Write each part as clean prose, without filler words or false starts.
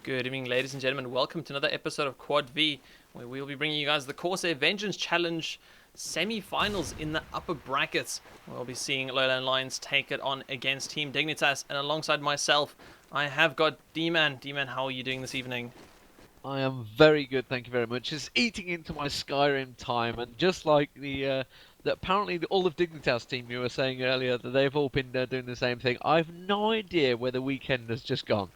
Good evening, ladies and gentlemen. Welcome to another episode of Quad V, where we'll be bringing you guys the Corsair Vengeance Challenge semi-finals in the upper brackets. We'll be seeing LowLandLions take it on against Team-Dignitas, and alongside myself, I have got D-Man. D-Man, how are you doing this evening? I am very good, thank you very much. Just eating into my Skyrim time, and just like apparently all of Dignitas team you were saying earlier that they've all been doing the same thing. I've no idea where the weekend has just gone.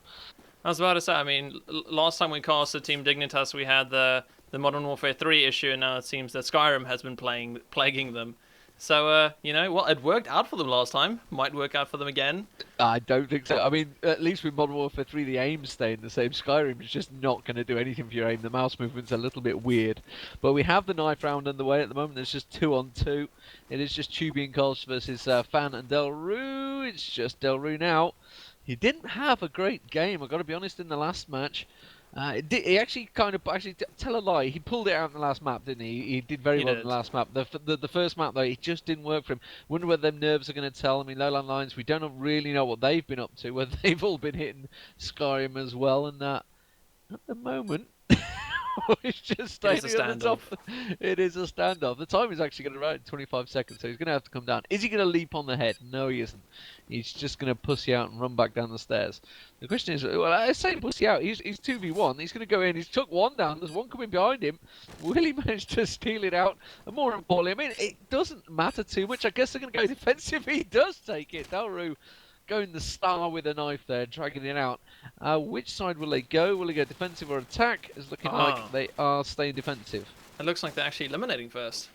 I was about to say, last time we casted Team-Dignitas, we had the Modern Warfare 3 issue, and now it seems that Skyrim has been plaguing them. So, well, it worked out for them last time. Might work out for them again. I don't think so. I mean, at least with Modern Warfare 3, the aim staying the same. Skyrim is just not going to do anything for your aim. The mouse movement's a little bit weird. But we have the knife round underway at the moment. There's just 2-on-2. It is just Tubi and Kolsch versus Fan and Delru. It's just Delru now. He didn't have a great game, I've got to be honest, in the last match. He actually tell a lie. He pulled it out in the last map, didn't he? He did very well in the last map. The first map though, it just didn't work for him. Wonder whether them nerves are going to tell. I mean, LowLandLions, we don't really know what they've been up to. Whether they've all been hitting Skyrim as well, and at the moment. It's just standing at the top. It is a standoff. The time is actually going to run in 25 seconds, so he's going to have to come down. Is he going to leap on the head? No, he isn't. He's just going to pussy out and run back down the stairs. The question is, well, I say pussy out. He's 2v1. He's going to go in. He's took one down. There's one coming behind him. Will he manage to steal it out? And more importantly, I mean, it doesn't matter too much. I guess they're going to go defensive. He does take it. Delru going the star with a knife there, dragging it out. Which side will they go? Will they go defensive or attack? It's looking like they are staying defensive. It looks like they're actually eliminating first.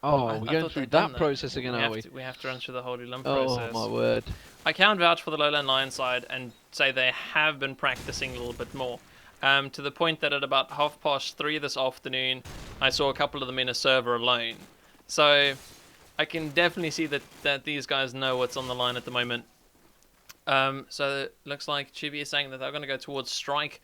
Oh, we're going through that process again, are we? We have to run through the whole elim process. Oh, my word. I can vouch for the LowLandLions side and say they have been practicing a little bit more. To the point that at about 3:30 this afternoon, I saw a couple of them in a server alone. So I can definitely see that these guys know what's on the line at the moment. So it looks like Chibi is saying that they're going to go towards strike.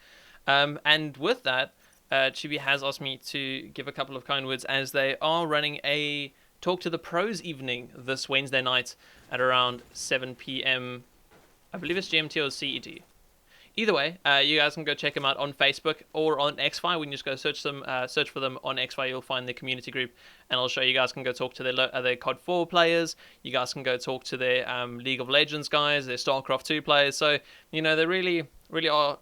And with that, Chibi has asked me to give a couple of kind words as they are running a Talk to the Pros evening this Wednesday night at around 7 p.m. I believe it's GMT or CET. Either way, you guys can go check them out on Facebook or on XFi. We can just go search for them on XFi. You'll find the community group, and I'll show you guys can go talk to their COD 4 players. You guys can go talk to their League of Legends guys, their StarCraft 2 players. So they really are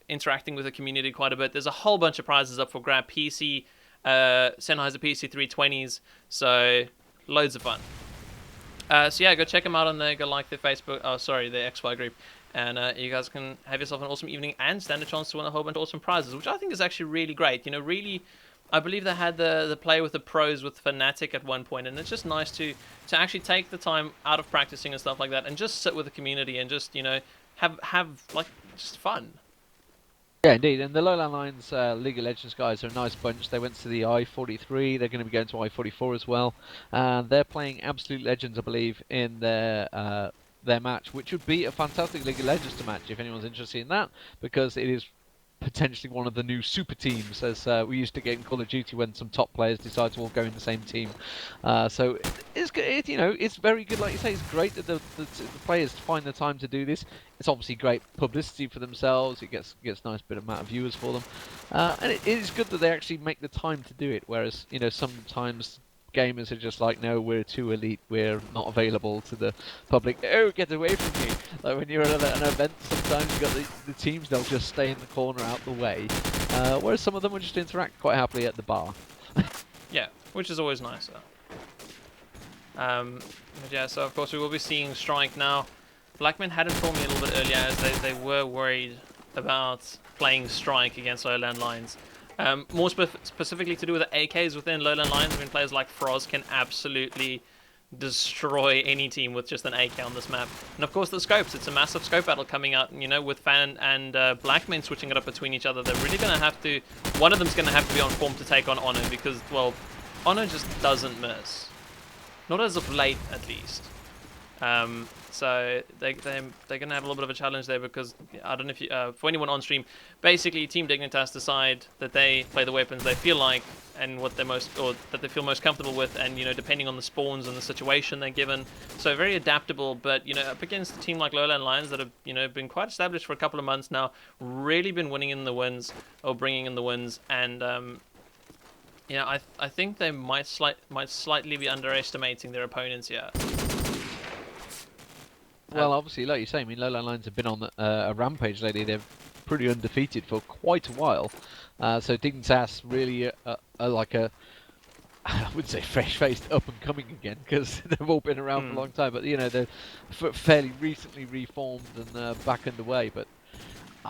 interacting with the community quite a bit. There's a whole bunch of prizes up for grab. PC, Sennheiser PC 320s. So loads of fun. So yeah, go check them out on there. Go like their Facebook. Oh, sorry, their XY group. And you guys can have yourself an awesome evening and stand a chance to win a whole bunch of awesome prizes, which I think is actually really great. Really, I believe they had the play with the pros with Fnatic at one point, and it's just nice to actually take the time out of practicing and stuff like that, and just sit with the community and just have like just fun. Yeah, indeed. And the LowLandLions League of Legends guys are a nice bunch. They went to the I-43. They're going to be going to I-44 as well. They're playing Absolute Legends, I believe, in their match, which would be a fantastic League of Legends to match if anyone's interested in that, because it is potentially one of the new super teams, as we used to get in Call of Duty when some top players decide to all go in the same team. So it's it's very good. Like you say, it's great that the players find the time to do this. It's obviously great publicity for themselves. It gets a nice bit of amount of viewers for them, and it is good that they actually make the time to do it. Whereas sometimes gamers are just like, no, we're too elite, we're not available to the public. Oh, get away from me. Like when you're at an event, sometimes you've got the teams, they'll just stay in the corner out the way. Whereas some of them will just interact quite happily at the bar. Yeah, which is always nicer. But yeah, so of course we will be seeing Strike now. Blackman had informed me a little bit earlier as they were worried about playing Strike against LowLandLions. More specifically to do with the AKs within LowLandLions, when players like Froz can absolutely destroy any team with just an AK on this map. And of course the scopes, it's a massive scope battle coming out, with Fan and Blackman switching it up between each other. They're really going to have to, one of them's going to have to be on form to take on Honor, because, well, Honor just doesn't miss. Not as of late, at least. So they're going to have a little bit of a challenge there because I don't know if you, for anyone on stream, basically Team-Dignitas decide that they play the weapons they feel like and what they're that they feel most comfortable with, and depending on the spawns and the situation they're given. So very adaptable, but up against a team like LowLandLions that have been quite established for a couple of months now, really been winning in the wins or bringing in the wins, and I think they might slightly be underestimating their opponents here. Well, obviously, like you say, I mean, LowLandLions have been on a rampage lately. They're pretty undefeated for quite a while. So Dignitas really are like a, I would say, fresh-faced up and coming again, because they've all been around for a long time. But they're fairly recently reformed and back underway. But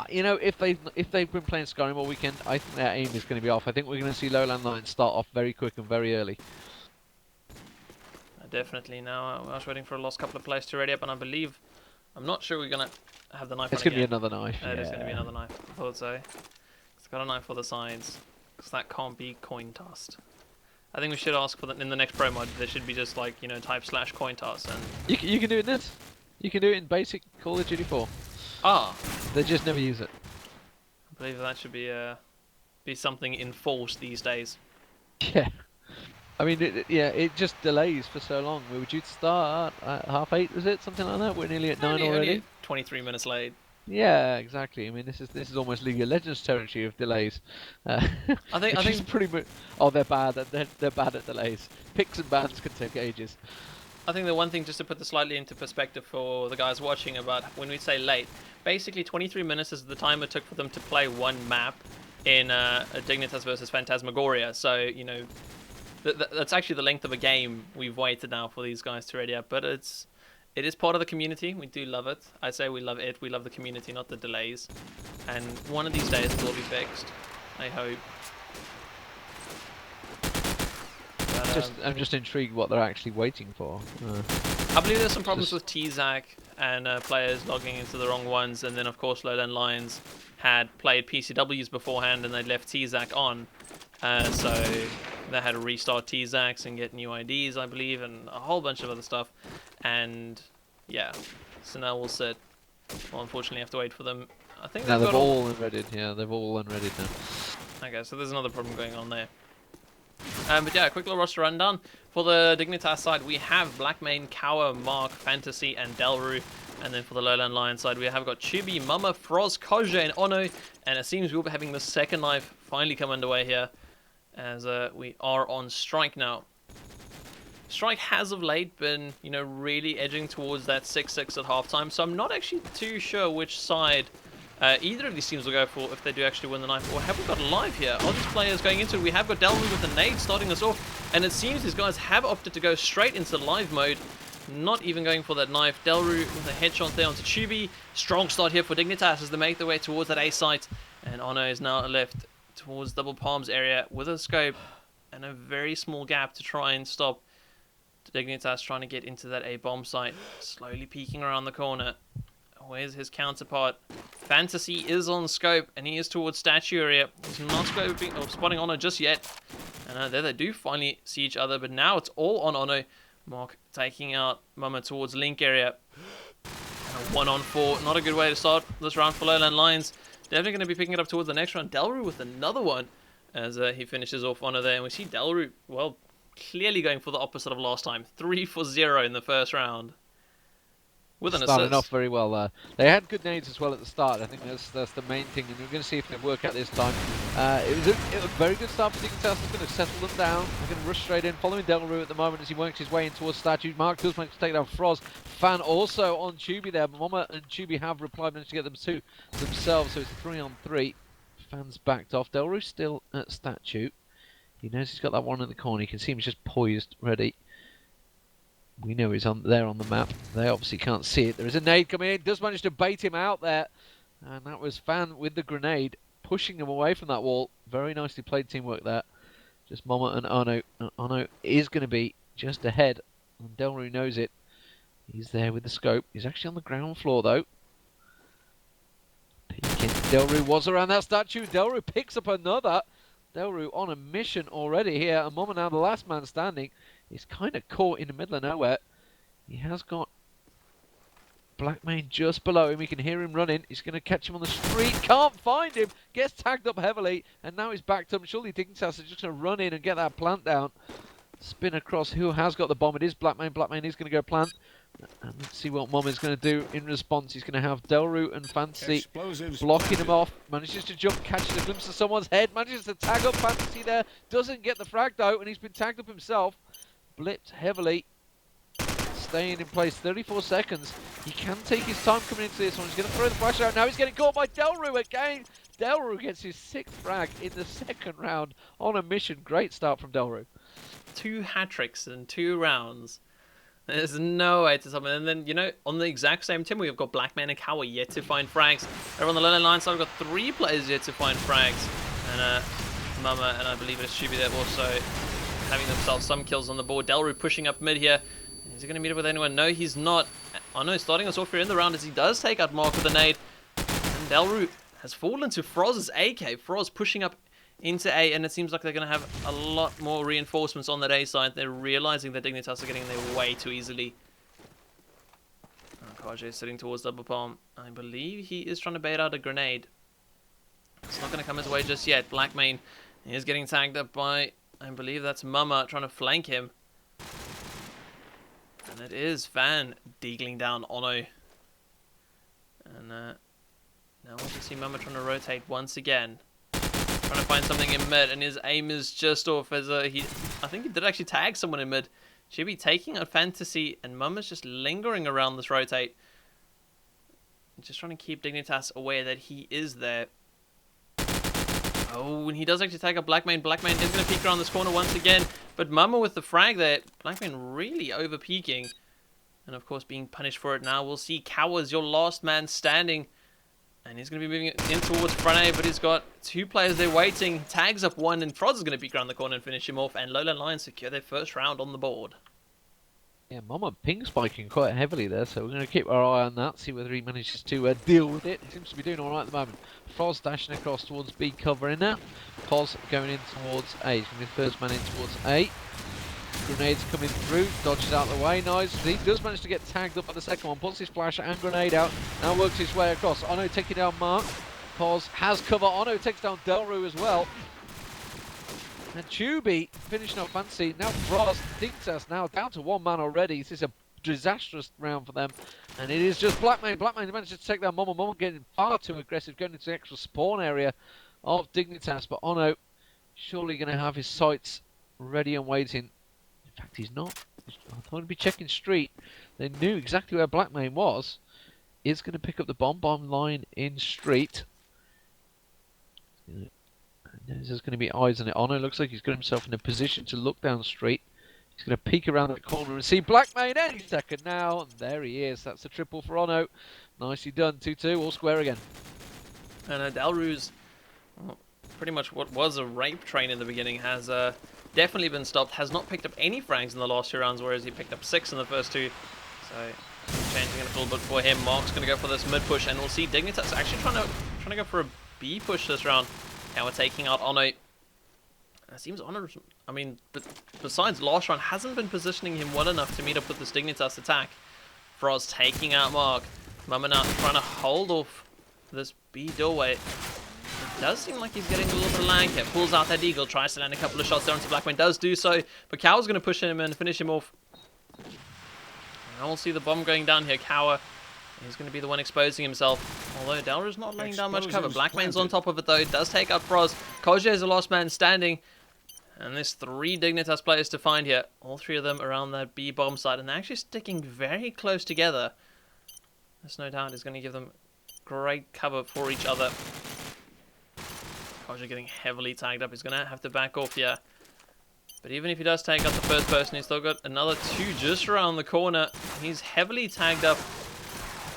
if they've been playing Skyrim all weekend, I think their aim is going to be off. I think we're going to see LowLandLions start off very quick and very early. Definitely. Now I was waiting for a last couple of players to ready up, and I'm not sure we're gonna have the knife. It's going to be another knife. It is going to be another knife. I thought so. It's got a knife for the sides, because that can't be coin tossed. I think we should ask for in the next pro mod. There should be just like type / coin toss, and you can do it in this. You can do it in basic Call of Duty 4. Ah, they just never use it. I believe that should be something enforced these days. Yeah. I mean, it just delays for so long. We were due to start at 8:30, was it? Something like that? We're nearly at 9 already. Only 23 minutes late. Yeah, exactly. I mean, this is almost League of Legends territory of delays. I think pretty much. Oh, they're bad. They're bad at delays. Picks and bans can take ages. I think the one thing, just to put this slightly into perspective for the guys watching, about when we say late, basically 23 minutes is the time it took for them to play one map in Dignitas versus Phantasmagoria. So that's actually the length of a game we've waited now for these guys to ready up. But it is part of the community. We do love it. I say we love it. We love the community, not the delays. And one of these days it will be fixed, I hope. But, I'm just intrigued what they're actually waiting for. I believe there's some problems with TZAC and players logging into the wrong ones. And then, of course, LowLandLions had played PCWs beforehand and they left TZAC on. So they had to restart TZACs and get new IDs, I believe, and a whole bunch of other stuff. And yeah, so now we'll sit. We'll unfortunately have to wait for them. I think now they've all unreadied. Yeah, they've all unreadied now. Okay, so there's another problem going on there. But yeah, quick little roster rundown. For the Dignitas side, we have Blackmane, Cower, Mark, Fantasy, and Delru. And then for the LowLandLions side, we have got Chibi, Mama, Froz, Koja, and Ono. And it seems we'll be having the second knife finally come underway here, as we are on strike now. Strike has of late been, really edging towards that 6-6 at halftime. So I'm not actually too sure which side either of these teams will go for if they do actually win the knife. Or have we got live here? Are these players going into it? We have got Delru with a nade starting us off. And it seems these guys have opted to go straight into live mode. Not even going for that knife. Delru with a headshot there onto Chubi. Strong start here for Dignitas as they make their way towards that A site. And Ono is now left towards double palms area with a scope and a very small gap to try and stop Dignitas trying to get into that A bomb site. Slowly peeking around the corner. Where's his counterpart? Fantasy is on scope and he is towards statue area. He's not scoping or spotting Ono just yet. And there they do finally see each other, but now it's all on Ono. Mark taking out Mama towards link area. And a 1-on-4. Not a good way to start this round for LowLandLions. Definitely going to be picking it up towards the next round. Delru with another one as he finishes off Ono there. And we see Delru, well, clearly going for the opposite of last time. 3 for 0 in the first round. With an Starting assist. off very well there. They had good nades as well at the start. I think that's the main thing, and we're going to see if they work out this time. It was a very good start for Dignitas. He's going to settle them down. They're going to rush straight in, following Delru at the moment as he works his way in towards statue. Mark does manage to take down Froz. Fan also on Chubi there. Mama and Chubi have replied, managed to get them to themselves, so it's 3-on-3. Fan's backed off. Delru's still at statue. He knows he's got that one in the corner. You can see him just poised, ready. We know he's there on the map. They obviously can't see it. There is a nade coming in. Does manage to bait him out there. And that was Fan with the grenade, pushing him away from that wall. Very nicely played teamwork there. Just Mama and Ono. And Ono is going to be just ahead. And Delru knows it. He's there with the scope. He's actually on the ground floor, though. Peeking. Delru was around that statue. Delru picks up another. Delru on a mission already here. And Mama now the last man standing. He's kind of caught in the middle of nowhere. He has got Blackmane just below him. We can hear him running. He's going to catch him on the street. Can't find him. Gets tagged up heavily. And now he's backed up. Surely Dignitas is just going to run in and get that plant down. Spin across. Who has got the bomb? It is Blackmane. Blackmane is going to go plant. And let's see what Mom is going to do in response. He's going to have Delru and Fantasy blocking him off. Manages to jump, catches a glimpse of someone's head. Manages to tag up Fantasy there. Doesn't get the frag though. And he's been tagged up himself. Blipped heavily. Staying in place 34 seconds. He can take his time coming into this one. He's going to throw the flash out. Now he's getting caught by Delru again. Delru gets his 6th frag in the 2nd round on a mission. Great start from Delru. 2 hat-tricks in 2 rounds. There's no way to summon. And then, you know, on the exact same team, we've got Blackmane and Kawa yet to find frags. Over on the LowLandLions side, we've got 3 players yet to find frags. And Mama and I believe it's Shubi there also having themselves some kills on the board. Delru pushing up mid here. Is he going to meet up with anyone? No, he's not. Oh no, starting us off here in the round as he does take out Mark with a nade. And Delru has fallen to Froz's AK. Froz pushing up into A, and it seems like they're going to have a lot more reinforcements on that A side. They're realizing that Dignitas are getting there way too easily. Oh, Kage is sitting towards double palm. I believe he is trying to bait out a grenade. It's not going to come his way just yet. Blackmane is getting tagged up by, I believe that's Mama trying to flank him. And it is Van deagling down Ono. And now we'll just see Mama trying to rotate once again. Trying to find something in mid, and his aim is just off as I think he did actually tag someone in mid. Should be taking out Fantasy, and Mama's just lingering around this rotate. Just trying to keep Dignitas aware that he is there. Oh, and he does actually tag up Blackmane. Blackmane is going to peek around this corner once again. But Mama with the frag there. Blackmane really over peeking. And of course being punished for it now. We'll see Kawa's your last man standing. And he's going to be moving in towards front A. But he's got 2 players there waiting. Tags up 1. And Froz is going to peek around the corner and finish him off. And LowLandLions secure their first round on the board. Yeah, Mama ping spiking quite heavily there, so we're going to keep our eye on that, see whether he manages to deal with it. He seems to be doing alright at the moment. Froz dashing across towards B, covering now. Pos going in towards A. He's going to be the first man in towards A. Grenades coming through, dodges out the way, nice. He does manage to get tagged up by the second one, puts his flash and grenade out, now works his way across. Ono taking down Mark. Pos has cover, Ono takes down Delru as well. And Tubi finishing up Fancy. Now Frost, Dignitas now down to 1 man already. This is a disastrous round for them. And it is just Blackmane. Blackmane manages to take down Mama. Mama getting far too aggressive, going into the extra spawn area of Dignitas. But Ono surely going to have his sights ready and waiting. In fact, he's not. I thought he'd be checking street. They knew exactly where Blackmane was. Is going to pick up the bomb line in street. There's going to be eyes on it. Ono looks like he's got himself in a position to look down street. He's going to peek around that corner and see Blackmane any second now. And there he is. That's a triple for Ono. Nicely done. 2-2, all square again. And Delru's pretty much what was a rape train in the beginning has definitely been stopped. Has not picked up any frags in the last 2 rounds, whereas he picked up 6 in the first 2. So changing it a little bit for him. Mark's going to go for this mid push, and we'll see Dignitas actually trying to go for a B push this round. Now we're taking out Ono. It seems Ono, I mean, besides last round, hasn't been positioning him well enough to meet up with this Dignitas attack. Froz taking out Mark. Mama now trying to hold off this B doorway. It does seem like he's getting a little bit of lag here. Pulls out that eagle, tries to land a couple of shots there onto Blackmane. Does do so, but Kawa's going to push him and finish him off. Now we'll see the bomb going down here. Kawa is going to be the one exposing himself. Although Delru's not laying down much cover. Blackmane's on top of it though. Does take out Froz. Koje is the last man standing. And there's 3 Dignitas players to find here. All 3 of them around that B bomb site. And they're actually sticking very close together. There's no doubt is going to give them great cover for each other. Koje getting heavily tagged up. He's going to have to back off here. But even if he does take out the first person, he's still got another 2 just around the corner. He's heavily tagged up.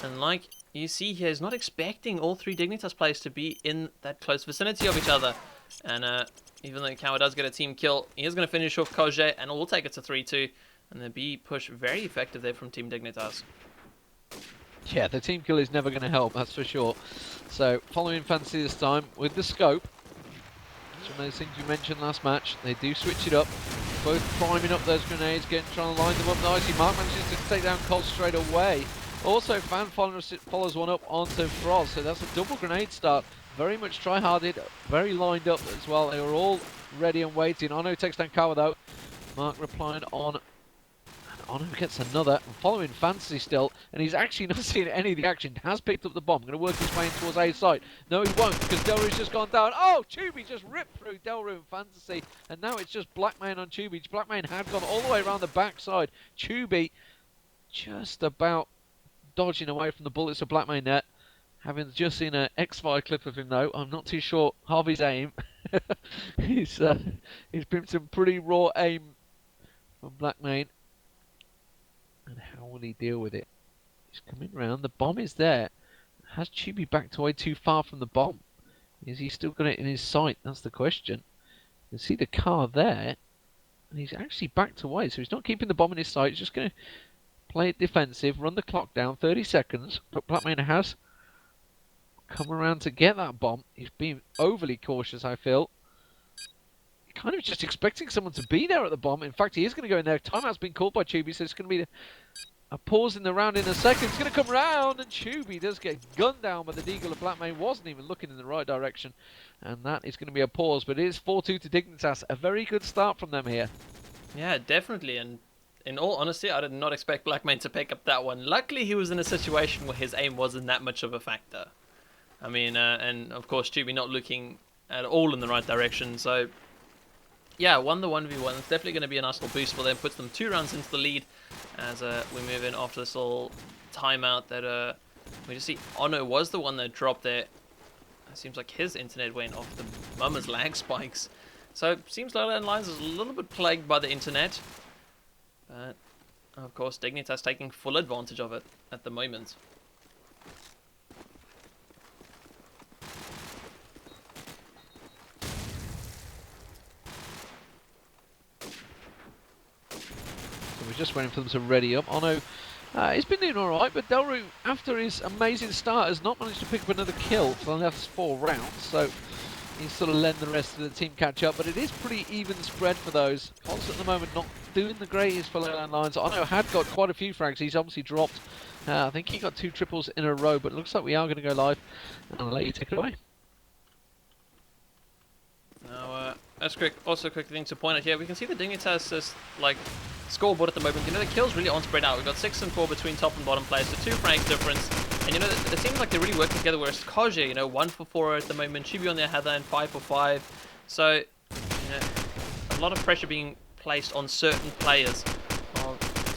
And like you see here, he's not expecting all 3 Dignitas players to be in that close vicinity of each other. And even though Kawa does get a team kill, he is going to finish off Koje, and we'll take it to 3-2. And the B push very effective there from Team Dignitas. Yeah, the team kill is never going to help, that's for sure. So, following Fancy this time with the scope. It's one of those things you mentioned last match. They do switch it up. Both priming up those grenades, trying to line them up nicely. Mark manages to take down Colt straight away. Also, Fan follows one up onto Froz, so that's a double grenade start. Very much try-harded, very lined up as well. They were all ready and waiting. Ono takes down Kawa though. Mark replying on. And Ono gets another. Following Fantasy still, and he's actually not seeing any of the action. Has picked up the bomb. Going to work his way in towards A side. No, he won't, because Delru's just gone down. Oh, Tubi just ripped through Delru and Fantasy, and now it's just Blackman on Tubi. Blackman had gone all the way around the backside. Tubi just about dodging away from the bullets of Blackman there. Having just seen an X-Fire clip of him though, I'm not too sure Harvey's aim. he's been some pretty raw aim from Blackman. And how will he deal with it? He's coming round, the bomb is there. Has Tubi backed away too far from the bomb? Is he still got it in his sight? That's the question. You can see the car there, and he's actually backed away, so he's not keeping the bomb in his sight, he's just going to play it defensive, run the clock down, 30 seconds, but Blackman has come around to get that bomb. He's being overly cautious, I feel. Kind of just expecting someone to be there at the bomb. In fact, he is going to go in there. Timeout's been called by Tubi, so it's going to be a pause in the round in a second. He's going to come round, and Tubi does get gunned down by the Deagle of Blackman. Wasn't even looking in the right direction, and that is going to be a pause. But it is 4-2 to Dignitas. A very good start from them here. Yeah, definitely, and in all honesty, I did not expect Blackman to pick up that one. Luckily, he was in a situation where his aim wasn't that much of a factor. I mean, and of course, Tubi not looking at all in the right direction, so yeah, won the 1v1. It's definitely going to be a nice little boost for them. Puts them 2 rounds into the lead as we move in after this little timeout that we just see Ono was the one that dropped there. It seems like his internet went off the mama's lag spikes. So it seems LowLandLions is a little bit plagued by the internet. But of course, Dignitas taking full advantage of it at the moment. We're just waiting for them to ready up. Ono, he's been doing alright, but Delru, after his amazing start, has not managed to pick up another kill for the last 4 rounds, so he's sort of letting the rest of the team catch up, but it is pretty even spread for those. Cons at the moment not doing the greatest for LowLandLions. Ono had got quite a few frags. He's obviously dropped, I think he got 2 triples in a row, but it looks like we are going to go live, and I'll let you take it away. Now, that's quick. Also, quick thing to point out here, we can see the Dignitas is like scoreboard at the moment. You know, the kills really aren't spread out. We've got 6 and 4 between top and bottom players, so 2 frags difference. And you know, it seems like they're really working together. Whereas Koje, you know, 1 for 4 at the moment. Chibi on there had that, and 5 for 5. So, you know, a lot of pressure being placed on certain players.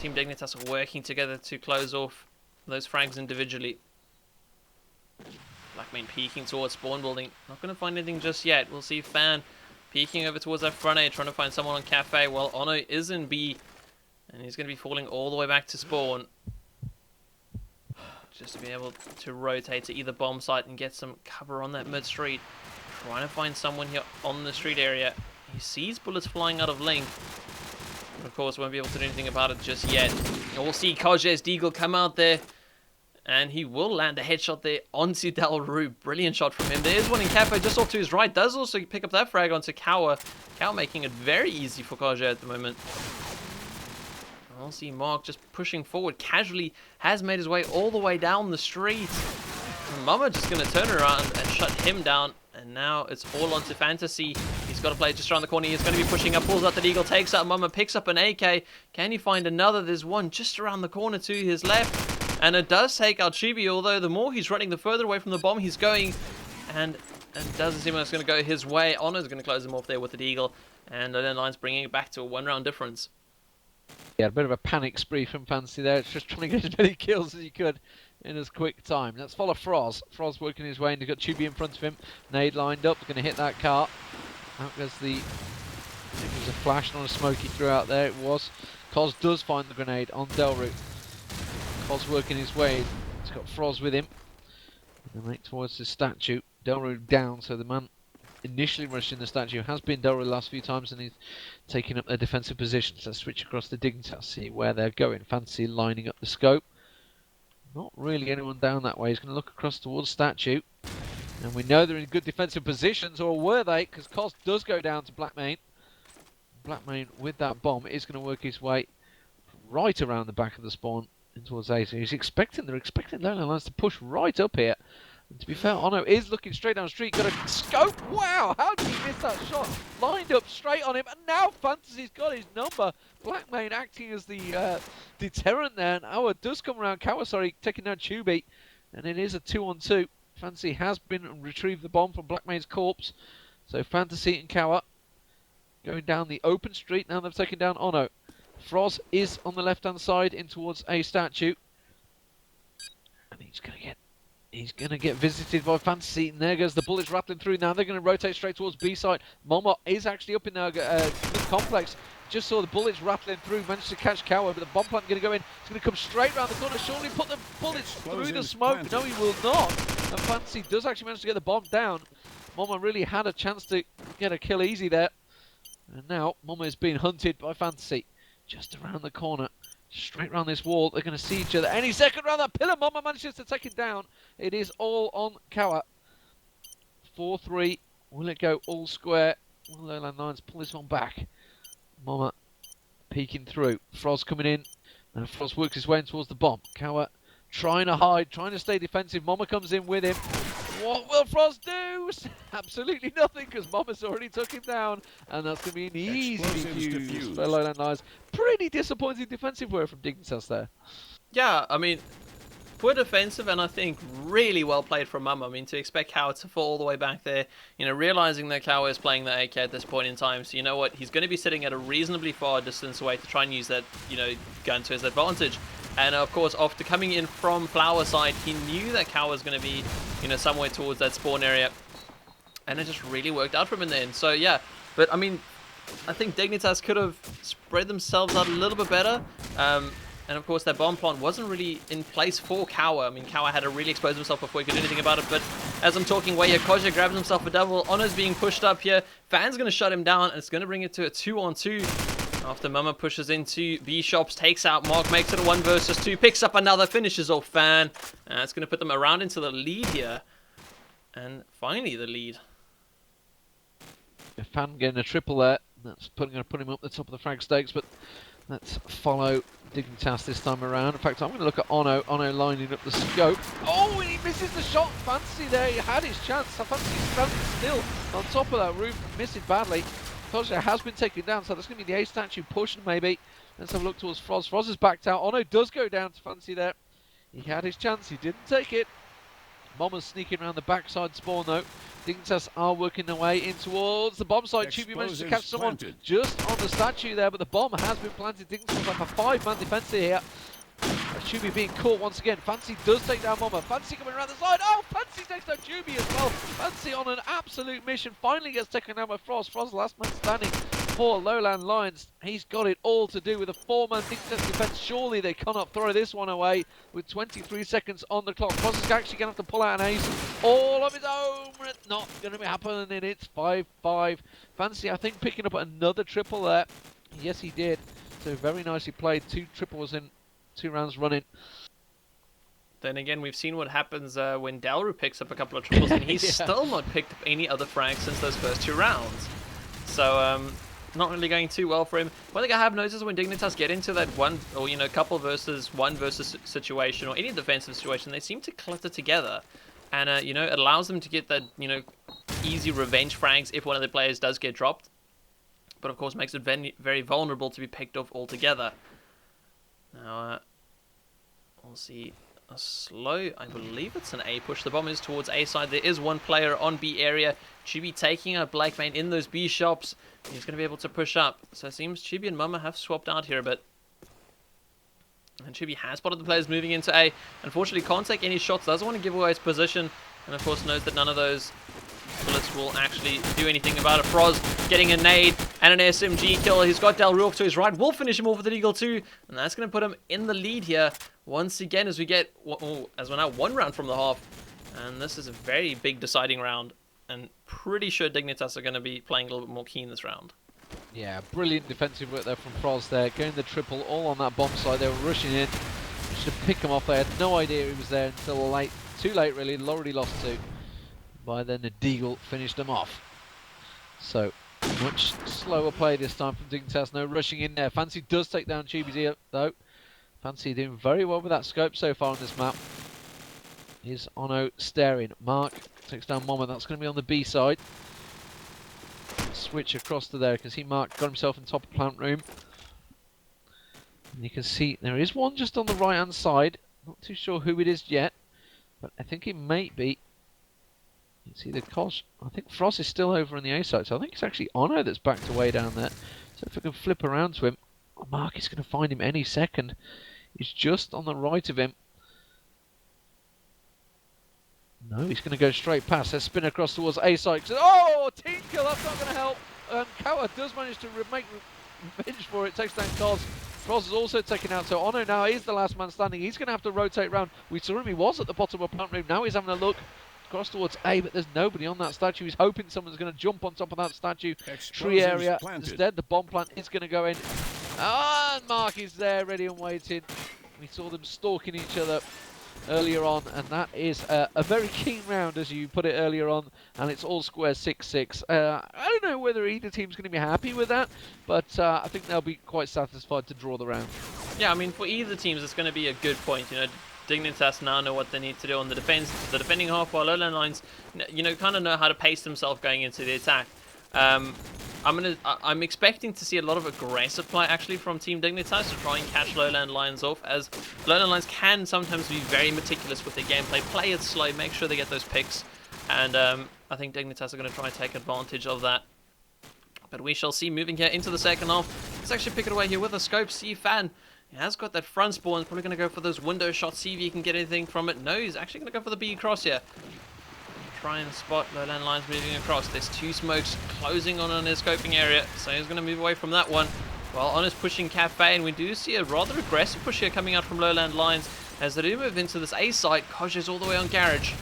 Team Dignitas are working together to close off those frags individually. Blackman peeking towards spawn building. Not going to find anything just yet. We'll see Fan peeking over towards that front A, trying to find someone on Cafe. Well, Ono is in B, and he's going to be falling all the way back to spawn. Just to be able to rotate to either bomb site and get some cover on that mid street. Trying to find someone here on the street area. He sees bullets flying out of link. But of course, won't be able to do anything about it just yet. And we'll see Koje's Deagle come out there. And he will land a headshot there onto Delru. Brilliant shot from him. There is one in Cafe just off to his right. Does also pick up that frag onto Kawa. Kawa making it very easy for Koje at the moment. We'll see Mark just pushing forward casually. Has made his way all the way down the street. And Mama just going to turn around and shut him down. And now it's all onto Fantasy. He's got to play just around the corner. He's going to be pushing up. Pulls out the Eagle. Takes out Mama. Picks up an AK. Can he find another? There's one just around the corner to his left. And it does take out Chibi, although the more he's running, the further away from the bomb he's going. And it doesn't seem like it's going to go his way. Honor's going to close him off there with the Deagle. And LowLandLions bringing it back to a 1-round difference. Yeah, a bit of a panic spree from Fantasy there. It's just trying to get as many kills as he could in as quick time. Let's follow Froz. Froz working his way, and he's got Chibi in front of him. Nade lined up, going to hit that car. Out goes the... I think it was a flash, not a smoky throughout there. It was. Cos does find the grenade on Delru. Cos working his way. He's got Froz with him. They make towards the statue. Delru down, so the man initially rushing the statue has been Delru the last few times, and he's taking up their defensive positions. Let's switch across the Dignitas, see where they're going. Fantasy lining up the scope. Not really anyone down that way. He's going to look across towards statue. And we know they're in good defensive positions, or were they? Because Cos does go down to Blackman. Blackman with that bomb is going to work his way right around the back of the spawn. in towards A. So they're expecting LowLandLions to push right up here. And to be fair, Ono is looking straight down the street. Got a scope. Wow, how did he miss that shot? Lined up straight on him, and now Fantasy's got his number. Blackmane acting as the deterrent there. And Awa does come around. Kawasari taking down Tubi, and it is a 2-on-2. Fantasy has been retrieved the bomb from Blackmane's corpse. So Fantasy and Kawa going down the open street. Now they've taken down Ono. Froz is on the left-hand side in towards a statue. And he's going to get visited by Fantasy. And there goes the bullets rattling through. Now they're going to rotate straight towards B side. Momo is actually up in the mid-complex. Just saw the bullets rattling through. Managed to catch Kawa, but the bomb plant going to go in. It's going to come straight around the corner. Surely put the bullets through the smoke. No, he will not. And Fantasy does actually manage to get the bomb down. Momo really had a chance to get a kill easy there. And now Momo is being hunted by Fantasy. Just around the corner. Straight around this wall. They're going to see each other any second around that pillar. Momo manages to take it down. It is all on Kawa. 4-3. Will it go all square? Will LowLandLions pull this one back? Momo peeking through. Froz coming in. And Froz works his way in towards the bomb. Kawa trying to hide, trying to stay defensive. Momo comes in with him. What will Froz do? Absolutely nothing, because Momo's already took him down. And that's going to be an easy defuse for LowLandLions. Pretty disappointing defensive work from Dignitas there. Yeah, I mean, we're defensive, and I think really well played from Momo. I mean, to expect Kawa to fall all the way back there, you know, realizing that Kawa is playing the AK at this point in time, so you know what, he's going to be sitting at a reasonably far distance away to try and use that, you know, gun to his advantage. And of course, after coming in from Flower side, he knew that Kawa was going to be, you know, somewhere towards that spawn area, and it just really worked out for him in the end. So yeah, but I mean, I think Dignitas could have spread themselves out a little bit better. And of course, that bomb plant wasn't really in place for Kawa. I mean, Kawa had to really expose himself before he could do anything about it. But as I'm talking away here, Koja grabs himself a double. Ono's being pushed up here. Fan's going to shut him down, and it's going to bring it to a 2-on-2. After Momo pushes into B shops, takes out Mark, makes it a 1 versus 2, picks up another, finishes off Fan. And it's going to put them around into the lead here. And finally, the lead. Fan getting a triple there. That's going to put him up the top of the frag stakes, but let's follow Dignitas this time around. In fact, I'm going to look at Ono. Ono lining up the scope. Oh, and he misses the shot. Fantasy there. He had his chance. Fantasy standing still on top of that roof. Missed it badly. Koja has been taken down, so that's going to be the A statue pushing maybe. Let's have a look towards Froz. Froz is backed out. Ono does go down to Fantasy there. He had his chance. He didn't take it. Momo's sneaking around the backside spawn though. Dignitas are working their way in towards the bomb site. Tubi managed to catch someone just on the statue there, but the bomb has been planted. Dignitas like a 5-man defense here. Tubi being caught once again. Fancy does take down Momo. Fancy coming around the side. Oh, Fancy takes down Tubi as well. Fancy on an absolute mission. Finally gets taken down by Froz. Froz last man standing for LowLandLions. He's got it all to do with a 4-man Dignitas defense. Surely they cannot throw this one away with 23 seconds on the clock. Froz is actually going to have to pull out an ace all of his own. It's not going to be happening. It's 5-5. Fancy, I think, picking up another triple there. Yes, he did. So very nicely played. 2 triples in 2 rounds running. Then again, we've seen what happens when Dalru picks up a couple of triples, and he's still not picked up any other frags since those first 2 rounds. So, not really going too well for him. One thing I have noticed when Dignitas get into that one, or you know, couple versus 1 versus situation, or any defensive situation, they seem to clutter together. And, you know, it allows them to get that, you know, easy revenge frags if one of the players does get dropped. But, of course, makes it very vulnerable to be picked off altogether. Now, we'll see a slow, I believe it's an A push. The bomb is towards A side. There is 1 player on B area. Chibi taking out Blackmane in those B shops. He's going to be able to push up. So it seems Chibi and Momo have swapped out here a bit. And Chibi has spotted the players moving into A. Unfortunately, can't take any shots. Doesn't want to give away his position. And of course knows that none of those bullets will actually do anything about it. Froz getting a nade and an SMG kill. He's got Del Ruof to his right. Will finish him off with an Eagle 2. And that's going to put him in the lead here. Once again, as we get, as we're now 1 round from the half. And this is a very big deciding round. And pretty sure Dignitas are going to be playing a little bit more keen this round. Yeah, brilliant defensive work there from Froz there. Going the triple all on that bomb side. They were rushing in. Should have picked him off. They had no idea he was there until late. Too late, really. Already lost 2. By then, the Deagle finished them off. So, much slower play this time from Dignitas. No rushing in there. Fancy does take down Tubi though. Fancy doing very well with that scope so far on this map. Is Ono staring. Mark takes down Mama. That's going to be on the B side. Switch across to there. You can see Mark got himself in top of plant room. And you can see there is one just on the right hand side. Not too sure who it is yet, but I think it may be. You can see the Kosh. I think Frost is still over on the A side, so I think it's actually Ono that's backed away down there. So if we can flip around to him, oh, Mark is going to find him any second. He's just on the right of him. No, he's going to go straight past. Let's spin across towards A side. Oh, team kill, that's not going to help. Kawa does manage to make revenge for it. Takes down Koz. Frost is also taken out, so Ono now is the last man standing. He's going to have to rotate round. We saw him, he was at the bottom of plant room. Now he's having a look across towards A, but there's nobody on that statue. He's hoping someone's going to jump on top of that statue. Tree area. Instead, the bomb plant is going to go in. And Mark is there, ready and waiting. We saw them stalking each other earlier on, and that is a very keen round, as you put it earlier on, and it's all square 6-6. I don't know whether either team's going to be happy with that, but I think they'll be quite satisfied to draw the round. Yeah, I mean, for either teams, it's going to be a good point. You know, Dignitas now know what they need to do on the defending half, while LowLandLions, you know, kind of know how to pace themselves going into the attack. I'm expecting to see a lot of aggressive play actually from Team Dignitas to try and catch LowLandLions off, as LowLandLions can sometimes be very meticulous with their gameplay, play it slow, make sure they get those picks, and I think Dignitas are going to try and take advantage of that. But we shall see. Moving here into the second half. Let's actually pick it away here with a scope. See Fan. He has got that front spawn. He's probably going to go for those window shots. See if he can get anything from it. No, he's actually going to go for the B cross here. Try and spot LowLandLions moving across. There's two smokes closing on his scoping area, so he's going to move away from that one. While On is pushing Cafe, and we do see a rather aggressive push here coming out from LowLandLions as they do move into this A site. Koj is all the way on Garage.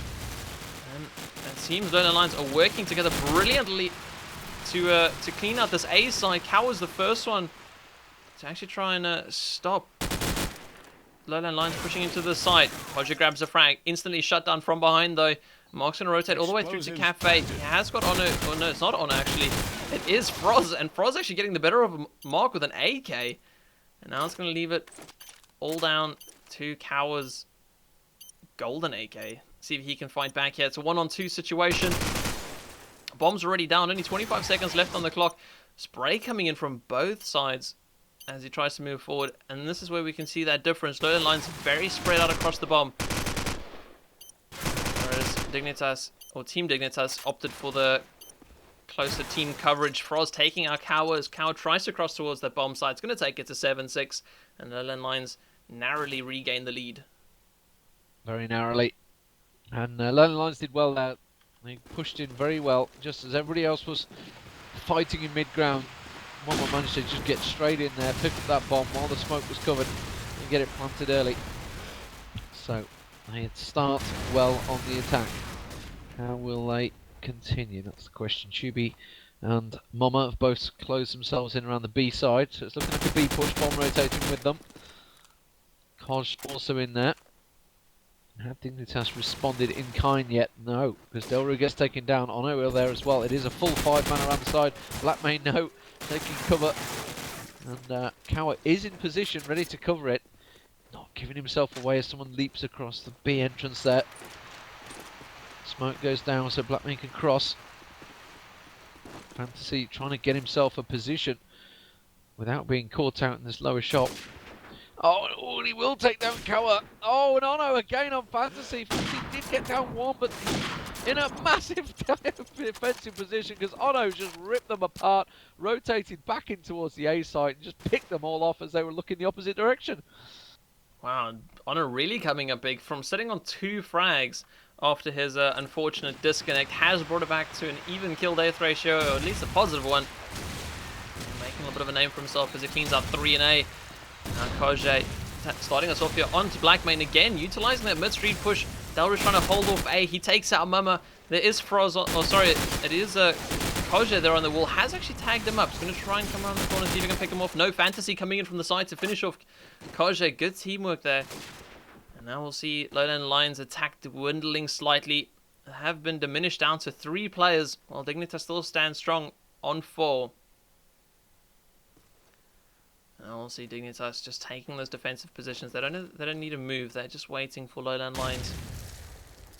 And it seems LowLandLions are working together brilliantly to clean out this A side. Cow was the first one to actually try and stop LowLandLions pushing into the site. Roger grabs a frag, instantly shut down from behind though. Mark's going to rotate all the way through to Cafe. He has got Ono. Oh no, it's not Ono actually. It is Froz, and Froz actually getting the better of Mark with an AK. And now it's going to leave it all down to Cower's golden AK. See if he can fight back here. It's a 1-on-2 situation. Bomb's already down, only 25 seconds left on the clock. Spray coming in from both sides as he tries to move forward. And this is where we can see that difference. LowLandLions very spread out across the bomb. Whereas Dignitas, or Team Dignitas, opted for the closer team coverage. Froz taking out Cower as Cower tries to cross towards that bomb site. It's going to take it to 7-6. And LowLandLions narrowly regain the lead. Very narrowly. And LowLandLions did well there. They pushed in very well, just as everybody else was fighting in mid-ground. Momo managed to just get straight in there, pick up that bomb while the smoke was covered, and get it planted early. So, they start well on the attack. How will they continue? That's the question. Chubi and Momo have both closed themselves in around the B side, so it's looking like a B push, bomb rotating with them. Koj also in there. Have Dignitas responded in kind yet? No, because Delru gets taken down. Ono there as well. It is a full 5-man around the side. Blackmane, no, taking cover. And Cower is in position, ready to cover it. Not giving himself away as someone leaps across the B entrance there. Smoke goes down so Blackmane can cross. Fantasy trying to get himself a position without being caught out in this lower shot. Oh, he will take down Cower. Oh, and Ono again on Fantasy. Fantasy did get down one, but in a massive defensive position because Ono just ripped them apart, rotated back in towards the A site, and just picked them all off as they were looking the opposite direction. Wow, Ono really coming up big from sitting on 2 frags after his unfortunate disconnect. Has brought it back to an even kill death ratio, or at least a positive one. Making a little bit of a name for himself as he cleans out 3 and A. Now Koj starting us off here onto Blackmane again, utilizing that mid-street push. Delru's trying to hold off A. He takes out Mama. There is Froz on, oh sorry, it is Koj there on the wall. Has actually tagged him up. He's going to try and come around the corner, see if he can pick him off. No, Fantasy coming in from the side to finish off Koj. Good teamwork there. And now we'll see LowLandLions attack dwindling slightly. Have been diminished down to 3 players, while Dignitas still stands strong on 4. And we'll see Dignitas just taking those defensive positions. They don't need to move. They're just waiting for Lowland Lions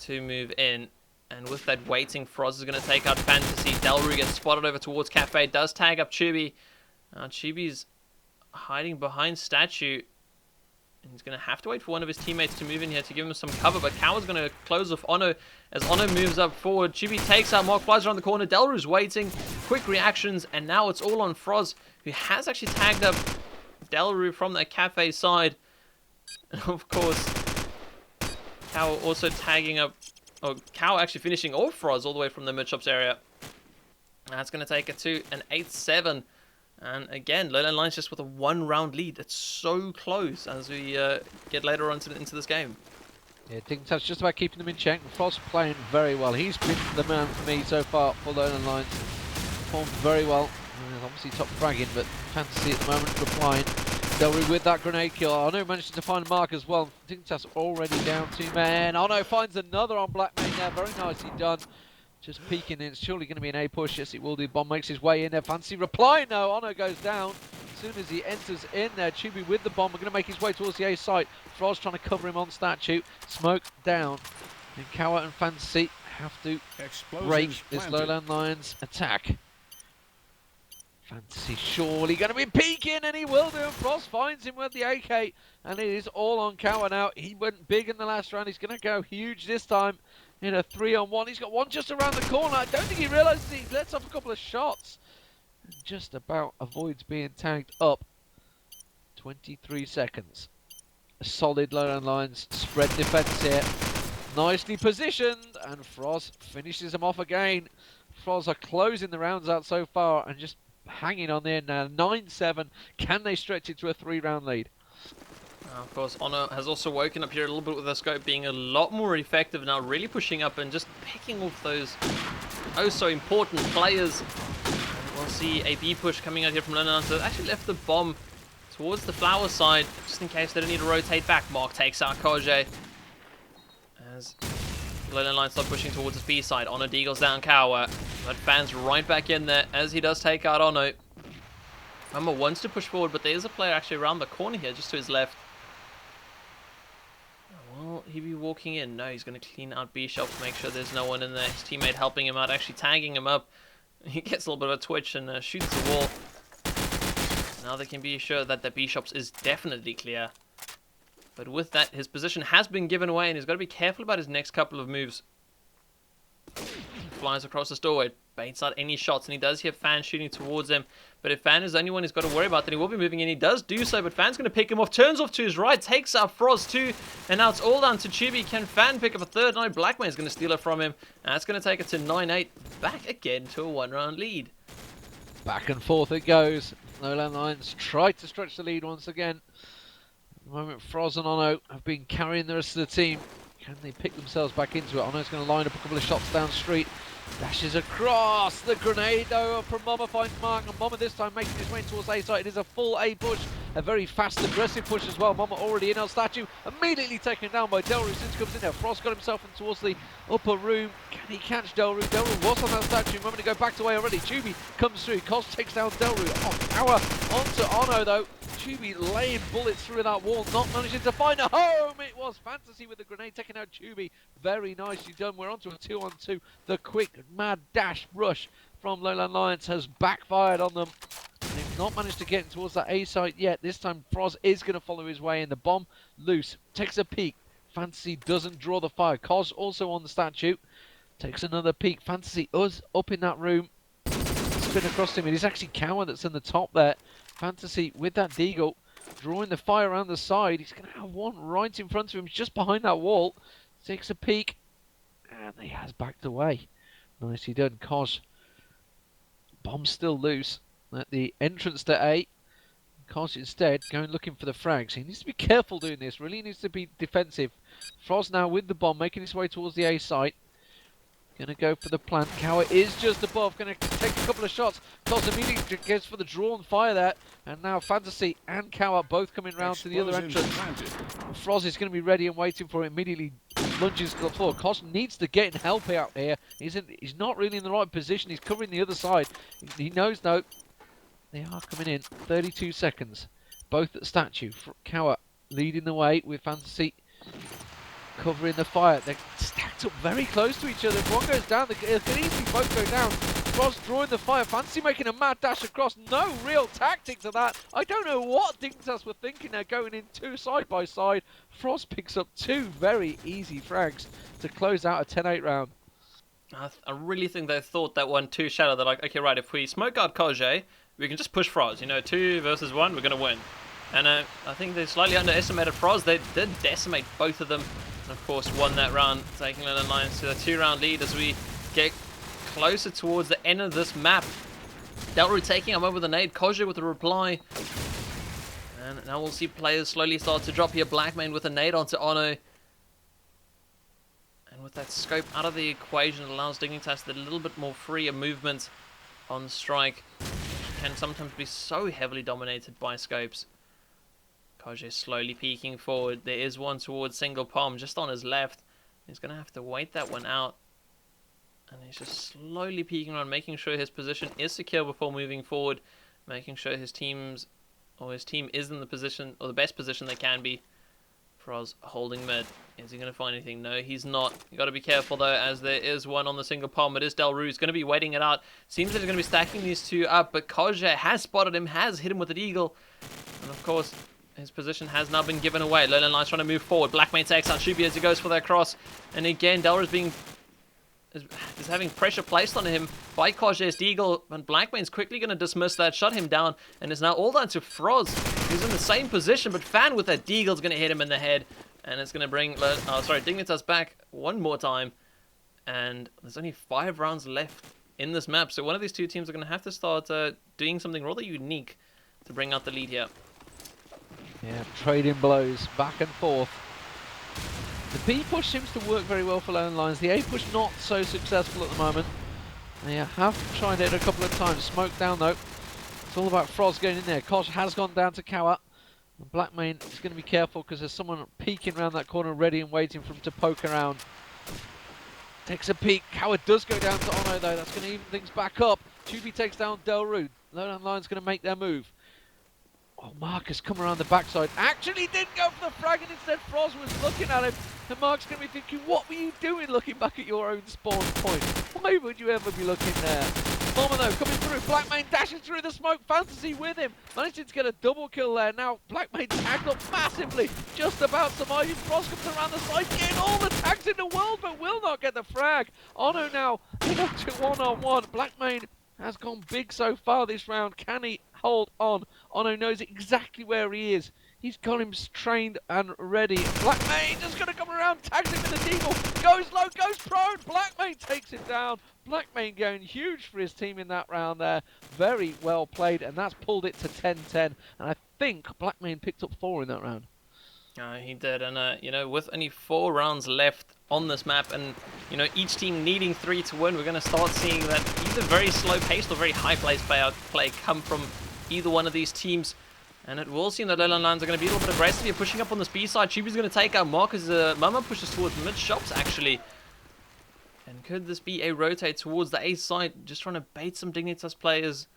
to move in. And with that waiting, Froz is going to take out Fantasy. Delru gets spotted over towards Cafe. Does tag up Chubi. Chubi's hiding behind Statue. And he's going to have to wait for one of his teammates to move in here to give him some cover. But Cower's going to close off Ono as Ono moves up forward. Chubi takes out Mark, flies around the corner. Delru's waiting. Quick reactions. And now it's all on Froz, who has actually tagged up Delru from that Cafe side. And of course, Cower also tagging up... Oh, Cow actually finishing off Froz all the way from the mid-shops area. That's going to take it to an 8-7. And again, Lowland Lions just with a one-round lead. It's so close as we get later on into this game. Yeah, Dignitas just about keeping them in check. Froz playing very well. He's been the man for me so far for Lowland Lions. Performed very well. Obviously top fragging, but Fantasy at the moment replying. Delru with that grenade kill. Ono managed to find a mark as well. Dignitas already down 2 men. Ono finds another on Black Main there. Very nicely done. Just peeking in. It's surely going to be an A push. Yes, it will do. Bomb makes his way in there. Fantasy reply. No, Ono goes down. As soon as he enters in there, Chubi with the bomb. We're going to make his way towards the A site. Froz trying to cover him on Statue. Smoke down. And Kawa and Fantasy have to break this Lowland Lions attack. Fantasy surely going to be peeking, and he will do. And Frost finds him with the AK, and it is all on Cower now. He went big in the last round. He's going to go huge this time in a 3-on-1. He's got one just around the corner. I don't think he realises he lets off a couple of shots. And just about avoids being tagged up. 23 seconds. A solid Lowland Lions spread defence here. Nicely positioned, and Frost finishes him off again. Frost are closing the rounds out so far, and just hanging on there now. 9-7. Can they stretch it to a 3-round lead? Of course, Ono has also woken up here a little bit with the scope being a lot more effective now, really pushing up and just picking off those oh so important players. And we'll see a B push coming out here from Lowland. So actually left the bomb towards the flower side just in case they don't need to rotate back. Mark takes out Koje as Lowland Lions start pushing towards his B side. Ono deagles down Cower, but fans right back in there as he does take out Ono. Mama wants to push forward, but there is a player actually around the corner here, just to his left. Will he be walking in? No, he's going to clean out B shop to make sure there's no one in there. His teammate helping him out, actually tagging him up. He gets a little bit of a twitch and shoots the wall. Now they can be sure that the B shops is definitely clear. But with that, his position has been given away, and he's got to be careful about his next couple of moves. Flies across the doorway, baits out any shots, and he does hear Fan shooting towards him. But if Fan is the only one he's got to worry about, then he will be moving in. He does do so, but Fan's going to pick him off, turns off to his right, takes out Frost too, and now it's all down to Chubi. Can Fan pick up a third? No, Blackman's going to steal it from him, and that's going to take it to 9-8. Back again to a one-round lead. Back and forth it goes. Lowland Lions try to stretch the lead once again. At the moment, Froz and Ono have been carrying the rest of the team. Can they pick themselves back into it? Ono's going to line up a couple of shots down street. Dashes across. The grenade though from Mama finds Mark, and Mama this time making his way towards A side. It is a full A push, a very fast aggressive push as well. Mama already in on Statue, immediately taken down by Delru since he comes in there. Frost got himself in towards the upper room. Can he catch Delru? Delru was on that Statue, moment to go back to A already. Chubi comes through, Kos takes down Delru. Oh, power onto Ono though. Chubi laying bullets through that wall, not managing to find a home. It was Fantasy with the grenade, taking out Chubi. Very nicely done. We're onto a 2-on-2. The quick, mad dash rush from Lowland Lions has backfired on them. They've not managed to get towards that A site yet. This time, Froz is going to follow his way in. The bomb loose, takes a peek. Fantasy doesn't draw the fire. Kos also on the Statue. Takes another peek. Fantasy us up in that room. Spin across him. It is actually Cower that's in the top there. Fantasy with that deagle, drawing the fire around the side. He's going to have one right in front of him, just behind that wall. Takes a peek, and he has backed away. Nicely done, Kos. Bomb still loose at the entrance to A. Kos instead going looking for the frags. He needs to be careful doing this, really needs to be defensive. Froz now with the bomb, making his way towards the A site. Going to go for the plant. Cower is just above. Going to take a couple of shots. Kos immediately goes for the drawn fire there. And now Fantasy and Cower both coming round to the other entrance. Froz is going to be ready and waiting for it. Immediately lunges to the floor. Kos needs to get help out here. He's not really in the right position. He's covering the other side. He knows, no. They are coming in. 32 seconds. both at statue. Cower leading the way with Fantasy covering the fire. They're stacked up very close to each other. If one goes down, they can easily both go down. Frost drawing the fire. Fantasy making a mad dash across. No real tactic to that. I don't know what Dignitas were thinking. They're going in two side by side. Frost picks up two very easy frags to close out a 10-8 round. I really think they thought that 1-2 shadow. They're like, okay, right, if we smoke out Kojay, we can just push Froz. You know, 2 versus 1, we're going to win. And I think they slightly underestimated Froz. They did decimate both of them. And of course, won that round, taking LowLandLions to a 2-round lead as we get closer towards the end of this map. Delru taking him over the nade. Kojay with a reply. And now we'll see players slowly start to drop here. Blackmane with a nade onto Ono. And with that scope out of the equation, it allows Dignitas a little bit more freer movement on strike, which can sometimes be so heavily dominated by scopes. Kojay slowly peeking forward. There is one towards single palm just on his left. He's going to have to wait that one out. And he's just slowly peeking around, making sure his position is secure before moving forward, making sure his team is in the position, or the best position they can be. Froz holding mid. Is he going to find anything? No, he's not. You got to be careful though, as there is one on the single palm. It is Delru. He's going to be waiting it out. Seems that he's going to be stacking these two up, but Kojay has spotted him, has hit him with an eagle, and of course his position has now been given away. LowLandLions trying to move forward. Blackmane takes out Shubi as he goes for that cross, and again Delru is having pressure placed on him by Kojay's Deagle, and Blackmane's quickly going to dismiss that, shut him down, and it's now all down to Froz, who's in the same position, but Fan with that Deagle's going to hit him in the head, and it's going to bring Dignitas back one more time, and there's only 5 rounds left in this map, so one of these two teams are going to have to start doing something rather unique to bring out the lead here. Yeah, trading blows back and forth. The B push seems to work very well for LowLandLions. The A push not so successful at the moment. They have tried it a couple of times. Smoke down though. It's all about Froz going in there. Kosh has gone down to Cower. And Blackmane is going to be careful because there's someone peeking around that corner ready and waiting for him to poke around. Takes a peek. Cower does go down to Ono though. That's going to even things back up. Tubi takes down Delru. LowLandLions going to make their move. Oh, Marcus come around the backside. Actually didn't go for the frag, and instead Froz was looking at him. And Mark's going to be thinking, what were you doing looking back at your own spawn point? Why would you ever be looking there? Bomber though coming through. Blackmane dashing through the smoke. Fantasy with him. Managing to get a double kill there. Now Blackmane tagged up massively. Just about surviving. Froz comes around the side, getting all the tags in the world, but will not get the frag. Ono now in up to 1-on-1. Blackmane has gone big so far this round. Can he hold on? Ono knows exactly where he is. He's got him trained and ready. Blackmane just going to come around, tags him in the deagle, goes low, goes prone. Blackmane takes it down. Blackmane going huge for his team in that round there. Very well played, and that's pulled it to 10-10. And I think Blackmane picked up 4 in that round. He did, and you know, with only 4 rounds left on this map, and you know, each team needing 3 to win, we're going to start seeing that either very slow-paced or very high-paced play come from either one of these teams. And it will seem that LowLandLions are going to be a little bit aggressive here, pushing up on this B side. Chibi's going to take out Marcus. Mama pushes towards mid shops actually. And could this be a rotate towards the A side, just trying to bait some Dignitas players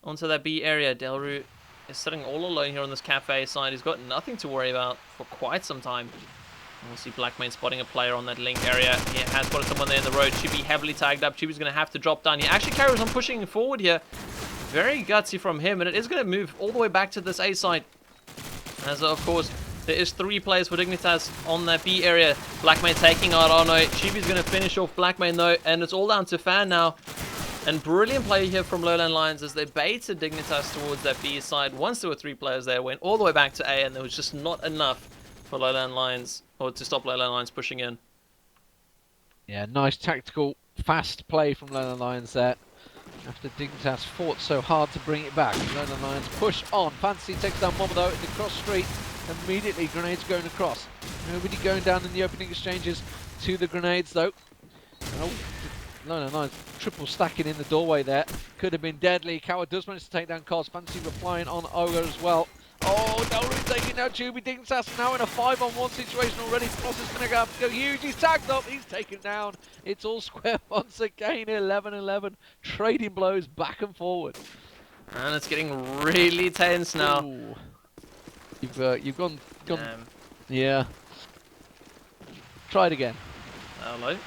onto that B area? Delru is sitting all alone here on this cafe side. He's got nothing to worry about for quite some time. And we'll see Blackmane spotting a player on that link area. He has spotted someone there in the road. Chibi heavily tagged up. Chibi's going to have to drop down. He actually carries on pushing forward here. Very gutsy from him, and it is going to move all the way back to this A side. As of course, there is 3 players for Dignitas on that B area. Blackmane taking out Ono. Chibi's going to finish off Blackmane though, and it's all down to Fan now. And brilliant play here from LowLandLions as they baited Dignitas towards that B side. Once there were 3 players there, went all the way back to A, and there was just not enough for LowLandLions, or to stop LowLandLions pushing in. Yeah, nice tactical, fast play from LowLandLions there. After Dignitas fought so hard to bring it back. LowLandLions push on. Fantasy takes down Momo though in the cross street. Immediately grenades going across. Nobody going down in the opening exchanges to the grenades though. Oh, LowLandLions triple stacking in the doorway there. Could have been deadly. Cower does manage to take down Cos. Fantasy replying on Ogre as well. Oh, Delru taking down Tubi. Dignitas now in a 5-on-1 situation already. Frost is going to have to go huge. He's tagged up. He's taken down. It's all square once again. 11-11. Trading blows back and forward. And it's getting really tense now. Ooh. You've gone. Um, Yeah. Try it again. hello.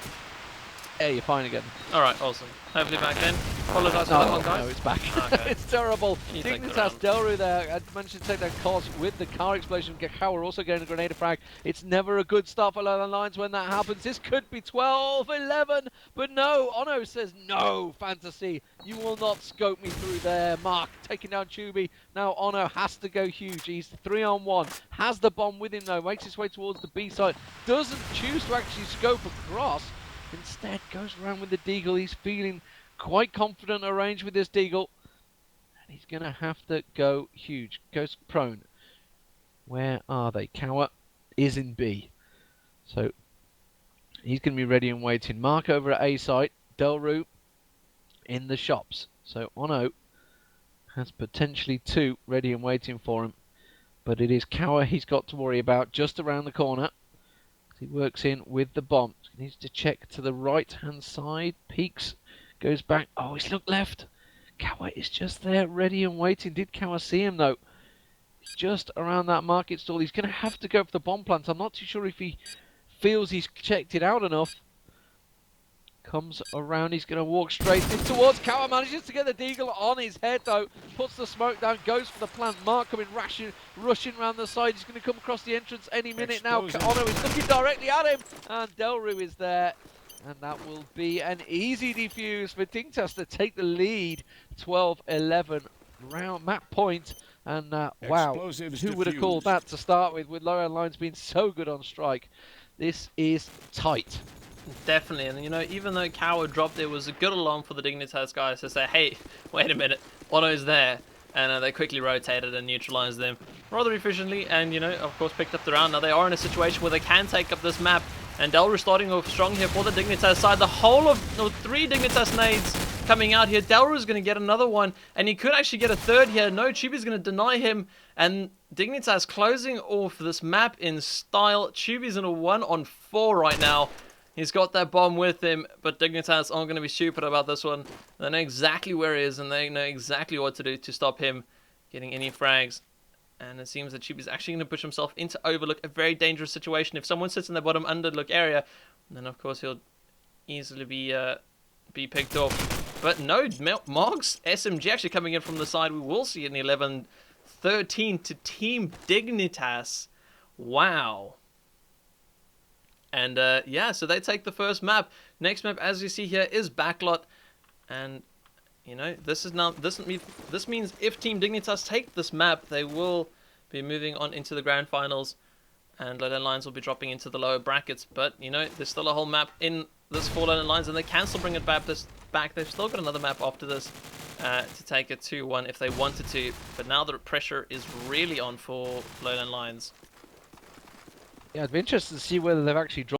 Yeah, you're fine again. Alright, awesome. Hopefully back then. Apologise for No, that one, guys. no, it's back. Okay. It's terrible. You take that Dignitas around. Delru there. I managed to take that course with the car explosion. Gekauer also getting a grenade frag. It's never a good start for LowLandLions when that happens. This could be 12-11, but no. Ono says no, Fantasy. You will not scope me through there. Mark taking down Tubi. Now Ono has to go huge. He's 3-on-1. Has the bomb with him though. Makes his way towards the B side. Doesn't choose to actually scope across. Instead goes around with the Deagle. He's feeling quite confident at range with this Deagle. And he's going to have to go huge. Goes prone. Where are they? Cower is in B. So he's going to be ready and waiting. Mark over at A site. Delru in the shops. So Ono has potentially 2 ready and waiting for him. But it is Cower he's got to worry about just around the corner. He works in with the bomb. He needs to check to the right-hand side. Peeks, goes back. Oh, he's looked left. Kawa is just there, ready and waiting. Did Kawa see him, though? He's just around that market stall. He's going to have to go for the bomb plant. I'm not too sure if he feels he's checked it out enough. Comes around, he's going to walk straight in towards Kawa. Manages to get the Deagle on his head, though. Puts the smoke down, goes for the plant. Mark coming rushing around the side. He's going to come across the entrance any minute now. Ono is looking directly at him, and Delru is there. And that will be an easy defuse for Dignitas to take the lead. 12-11 round map point. And wow, who would have called that to start with LowLandLions being so good on strike? This is tight. Definitely, and you know, even though Coward dropped, it was a good alarm for the Dignitas guys to say, hey, wait a minute, Ono's there. And they quickly rotated and neutralized them rather efficiently, and you know, of course, picked up the round. Now they are in a situation where they can take up this map, and Delru starting off strong here for the Dignitas side. The whole of, no, 3 Dignitas nades coming out here. Delru's going to get another one, and he could actually get a third here. No, Chubi's going to deny him, and Dignitas closing off this map in style. Chubi's in a 1-on-4 right now. He's got that bomb with him, but Dignitas aren't going to be stupid about this one. They know exactly where he is, and they know exactly what to do to stop him getting any frags. And it seems that Chubi's actually going to push himself into Overlook, a very dangerous situation. If someone sits in the bottom Underlook area, then of course he'll easily be picked off. But no, Mark's SMG actually coming in from the side. We will see an 11-13 to Team Dignitas. Wow. And yeah, so they take the first map. Next map, as you see here, is Backlot. And you know, this means if Team Dignitas take this map, they will be moving on into the grand finals, and LowLandLions will be dropping into the lower brackets. But you know, there's still a whole map in this for LowLandLions, and they can still bring it back. They've still got another map after this to take it 2-1 if they wanted to. But now the pressure is really on for LowLandLions. Yeah, it'd be interesting to see whether they've actually dropped